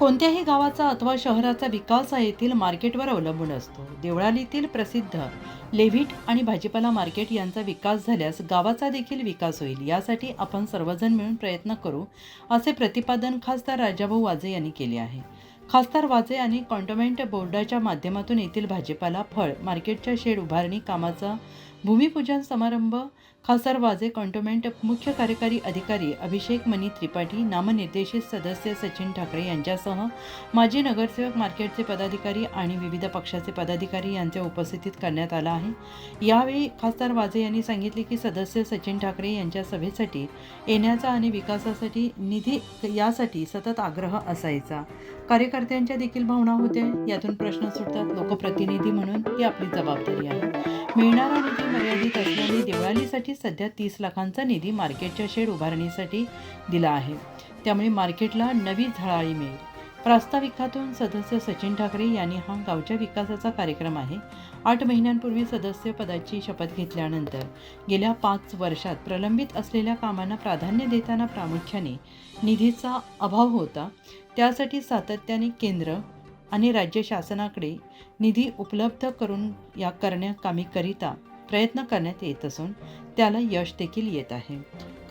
कोणत्याही गावाचा अथवा शहराचा विकास हा येथील मार्केटवर अवलंबून असतो. देवळालीतील प्रसिद्ध लेव्हिट आणि भाजीपाला मार्केट यांचा विकास झाल्यास गावाचा देखील विकास होईल. यासाठी आपण सर्वजण मिळून प्रयत्न करू, असे प्रतिपादन खासदार राजाभाऊ वाजे यांनी केले आहे. खासदार वाजे यांनी कॅन्टोन्मेंट बोर्डाच्या माध्यमातून येथील भाजीपाला फळ मार्केटच्या शेड उभारणी कामाचा भूमिपूजन समारंभ खासदार वाजे, कॅन्टोन्मेंट मुख्य कार्यकारी अधिकारी अभिषेक मनी त्रिपाठी, नामनिर्देशित सदस्य सचिन ठाकरे यांच्यासह माजी नगरसेवक, मार्केटचे पदाधिकारी आणि विविध पक्षाचे पदाधिकारी यांच्या उपस्थितीत करण्यात आला आहे. यावेळी खासदार वाजे यांनी सांगितले की सदस्य सचिन ठाकरे यांच्या सभेसाठी येण्याचा आणि विकासासाठी निधी यासाठी सतत आग्रह असायचा. कार्यकर्त्यांच्या देखील भावना होत्या. यातून प्रश्न सुटतात. लोकप्रतिनिधी म्हणून ही आपली जबाबदारी आहे. मिळणारा निधी मर्यादित असल्याने देवळालीसाठी सध्या 30 लाखांचा निधी मार्केटच्या शेड उभारणीसाठी दिला आहे. त्यामुळे मार्केटला नवी झळाळी मिळेल. प्रास्ताविकातून सदस्य सचिन ठाकरे यांनी हा गावच्या विकासाचा कार्यक्रम आहे. 8 महिन्यांपूर्वी सदस्य पदाची शपथ घेतल्यानंतर गेल्या 5 वर्षात प्रलंबित असलेल्या कामांना प्राधान्य देताना प्रामुख्याने निधीचा अभाव होता. त्यासाठी सातत्याने केंद्र आणि राज्य शासनाकडे निधी उपलब्ध करून करण्याकरिता प्रयत्न करण्यात येत असून त्याला यश देखील येत आहे.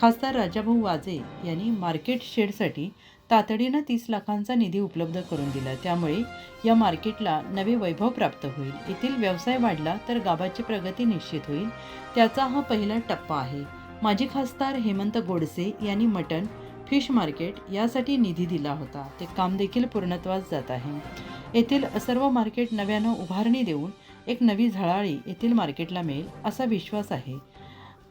खासदार राजाभाऊ वाजे यांनी मार्केट शेडसाठी तातडीनं 30 लाखांचा निधी उपलब्ध करून दिला. त्यामुळे या मार्केटला नवे वैभव प्राप्त होईल. येथील व्यवसाय वाढला तर गावाची प्रगती निश्चित होईल. त्याचा हा पहिला टप्पा आहे. माजी खासदार हेमंत गोडसे यांनी मटण फिश मार्केट यासाठी निधी दिला होता. ते काम देखील पूर्णत्वास जात आहे. येथील सर्व मार्केट नव्यानं उभारणी देऊन एक नवी झळाळी येथील मार्केटला मिळेल असा विश्वास आहे.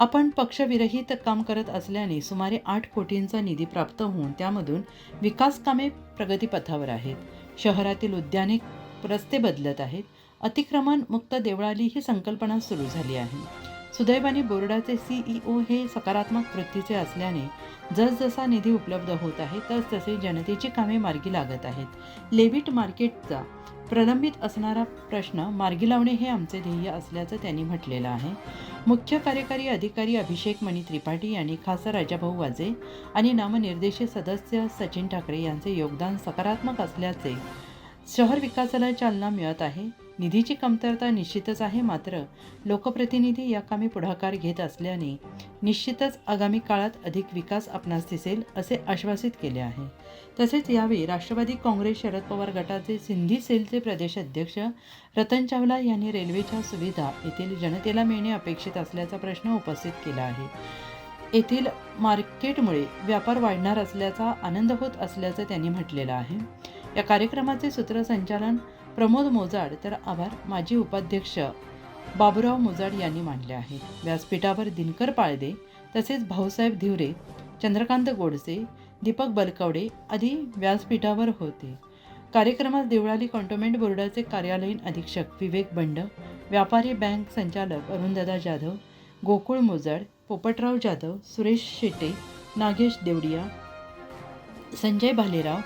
आपण पक्षविरहित काम करत असल्याने सुमारे 8 कोटींचा निधी प्राप्त होऊन त्यामधून विकास कामे प्रगतीपथावर आहेत. शहरातील उद्याने रस्ते बदलत आहेत. अतिक्रमण मुक्त देवळाली ही संकल्पना सुरू झाली आहे. सुदैवाने बोर्डाचे CEO हे सकारात्मक वृत्तीचे असल्याने जसजसा निधी उपलब्ध होत आहे तसतसे जनतेची कामे मार्गी लागत आहेत. लेव्हिट मार्केटचा प्रलंबित असणारा प्रश्न मार्गी लावणे हे आमचे ध्येय असल्याचं त्यांनी म्हटलेलं आहे. मुख्य कार्यकारी अधिकारी अभिषेक मनी त्रिपाठी यांनी खासदार राजाभाऊ वाजे आणि नामनिर्देशित सदस्य सचिन ठाकरे यांचे योगदान सकारात्मक असल्याचे शहर विकासाला चालना मिळत आहे. निधीची कमतरता निश्चितच आहे, मात्र लोकप्रतिनिधी या कामी पुढाकार घेत असल्याने निश्चितच आगामी काळात अधिक विकास आपणास दिसेल असे आश्वासित केले आहे. तसेच यावेळी राष्ट्रवादी काँग्रेस शरद पवार गटाचे सिंधी सेलचे प्रदेश अध्यक्ष रतन चावला यांनी रेल्वेच्या सुविधा येथील जनतेला मिळणे अपेक्षित असल्याचा प्रश्न उपस्थित केला आहे. येथील मार्केटमुळे व्यापार वाढणार असल्याचा आनंद होत असल्याचं त्यांनी म्हटलेलं आहे. या कार्यक्रमाचे सूत्रसंचालन प्रमोद मोजाड तर आभार माजी उपाध्यक्ष बाबूराव मोजाड यांनी मांडले आहेत. व्यासपीठावर दिनकर पाळदे तसेच भाऊसाहेब धिवरे, चंद्रकांत गोडसे, दीपक बलकवडे आदी व्यासपीठावर होते. कार्यक्रमात देवळाली कॅन्टोन्मेंट बोर्डाचे कार्यालयीन अधीक्षक विवेक बंड, व्यापारी बँक संचालक अरुणदादा जाधव, गोकुळ मोजाड, पोपटराव जाधव, सुरेश शेटे, नागेश देवडिया, संजय भालेराव,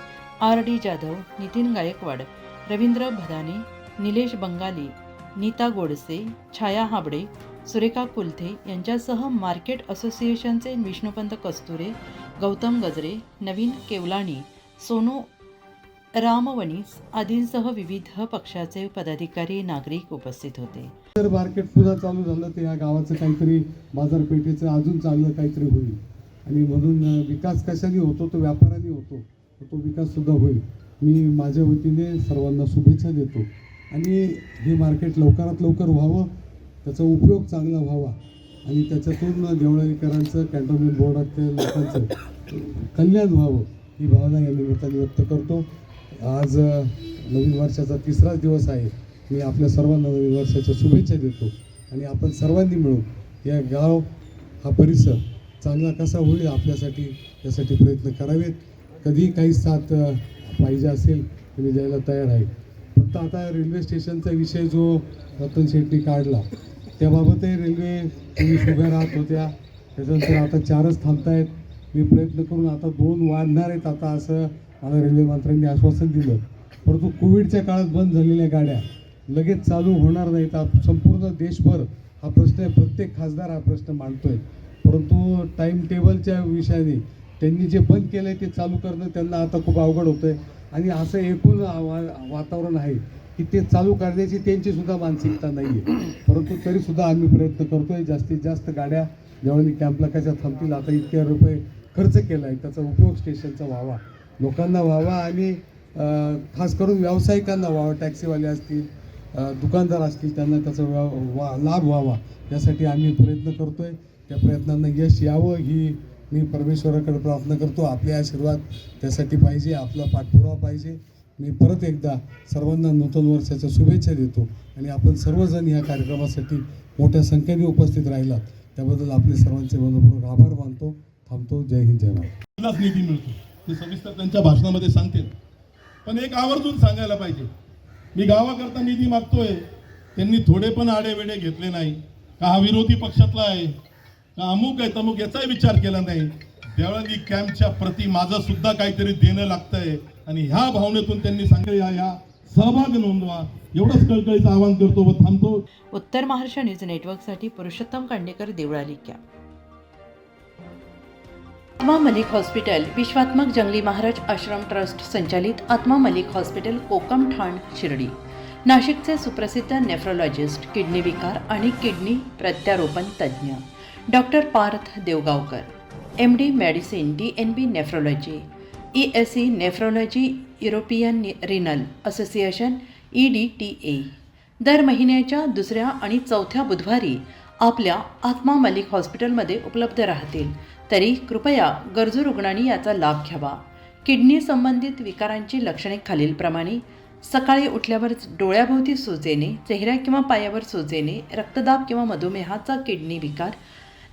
RD जाधव, नितीन गायकवाड, रवींद्र भदाने, निलेश बंगाली, नीता गोडसे, छाया हाबडे, सुरेखा कुलथे यांच्यासह मार्केट असोसिएशनचे विष्णुपंत कस्तुरे, गौतम गजरे, नवीन केवलाणी, सोनू रामवणीस आदींसह विविध पक्षाचे पदाधिकारी नागरिक उपस्थित होते. जर मार्केट पुन्हा चालू झालं तर या गावाचं काहीतरी बाजारपेठेचं अजून चांगलं काहीतरी होईल आणि म्हणून विकास कशाने होतो तो व्यापाराने होतो, तो विकास सुद्धा होईल. मी माझ्या वतीने सर्वांना शुभेच्छा देतो आणि हे मार्केट लवकरात लवकर व्हावं, त्याचा उपयोग चांगला व्हावा आणि त्याच्यातून देवळालीकरांचं, कॅन्टोन्मेंट बोर्डाच्या लोकांचं कल्याण व्हावं ही भावना या निमित्ताने व्यक्त करतो. आज नवीन वर्षाचा 3रा दिवस आहे. मी आपल्या सर्वांना नवीन वर्षाच्या शुभेच्छा देतो आणि आपण सर्वांनी मिळून या गाव हा परिसर चांगला कसा होईल आपल्यासाठी यासाठी प्रयत्न करावेत. कधी काही साथ पाहिजे असेल तर मी द्यायला तयार आहे. फक्त आता रेल्वे स्टेशनचा विषय जो रतन शेट्टी काढला त्याबाबतही रेल्वे 24 उभ्या राहत होत्या, त्याच्यानंतर आता 4च थांबत आहेत. मी प्रयत्न करून आता 2 वाढणार आहेत आता असं मला रेल्वे मंत्र्यांनी आश्वासन दिलं. परंतु कोविडच्या काळात बंद झालेल्या गाड्या लगेच चालू होणार नाहीत. संपूर्ण देशभर हा प्रश्न आहे, प्रत्येक खासदार हा प्रश्न मांडतोय, परंतु टाईम टेबलच्या विषयाने त्यांनी जे बंद केलं आहे ते चालू करणं त्यांना आता खूप अवघड होतं आहे. आणि असं एकूण वातावरण आहे की ते चालू करण्याची त्यांची सुद्धा मानसिकता नाही आहे. परंतु तरीसुद्धा आम्ही प्रयत्न करतो आहे. जास्तीत जास्त गाड्या देवळाली कॅम्पला कशा थांबतील. आता इतके रुपये खर्च केला आहे, त्याचा उपयोग स्टेशनचा व्हावा, लोकांना व्हावा आणि खास करून व्यावसायिकांना व्हावा. टॅक्सीवाले असतील, दुकानदार असतील, त्यांना त्याचा लाभ व्हावा यासाठी आम्ही प्रयत्न करतो आहे. त्या प्रयत्नांना यश यावं ही मी परमेश्वराकडे प्रार्थना करतो. आपले आशीर्वाद त्यासाठी पाहिजे, आपला पाठपुरावा पाहिजे. मी परत एकदा सर्वांना नूतन वर्षाच्या शुभेच्छा देतो आणि आपण सर्वजण या कार्यक्रमासाठी मोठ्या संख्येने उपस्थित राहिलात त्याबद्दल आपले सर्वांचे मनपूर्वक आभार मानतो. थांबतो. जय हिंद, जय महाराज. निधी मिळतो ते सविस्तर त्यांच्या भाषणामध्ये सांगतील. पण एक आवर्जून सांगायला पाहिजे, मी गावाकरता निधी मागतोय, त्यांनी थोडे पण आडेवेडे घेतले नाही. का हा विरोधी पक्षातला आहे, का अमुक आहे तमुक याचाही विचार केला नाही. देवळाली कॅम्पच्या प्रति माझं सुद्धा काहीतरी देणं लागतंय आणि ह्या भावनेतून त्यांनी सांगितलं या सहभाग नोंदवा, एवढंच कळकळीचं आवाहन करतो व थांबतो. उत्तर महाराष्ट्र न्यूज नेटवर्कसाठी पुरुषोत्तम कांडेकर, देवळाली कॅम्प. आत्मा मलिक हॉस्पिटल विश्वात्मक जंगली महाराज आश्रम ट्रस्ट संचालित आत्मा मलिक हॉस्पिटल कोकम ठाण शिर्डी नाशिकचे सुप्रसिद्ध नेफ्रोलॉजिस्ट, किडनी विकार आणि किडनी प्रत्यारोपण तज्ज्ञ doctor Parth Deogaonkar, MD medicine, DNB nephrology, ESE nephrology, European renal association EDTA दर महिन्याच्या दुसऱ्या आणि चौथ्या बुधवारी आपल्या आत्मा मलिक हॉस्पिटलमध्ये उपलब्ध राहतील. तरी कृपया गरजू रुग्णांनी याचा लाभ घ्यावा. किडनी संबंधित विकारांची लक्षणे खालीलप्रमाणे: सकाळी उठल्यावर डोळ्याभोवती सूज येणे, चेहऱ्या किंवा पायावर सूज येणे, रक्तदाब किंवा मधुमेहाचा किडनी विकार,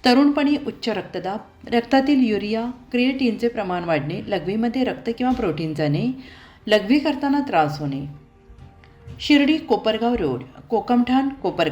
तरुणपणी उच्च रक्तदाब, रक्तातील युरिया क्रिएटिनचे प्रमाण वाढणे, लघवीमध्ये रक्त किंवा प्रोटीन जाणे, लघवी करताना त्रास होणे. शिर्डी कोपरगाव रोड, कोकमठाण, कोपरगाव.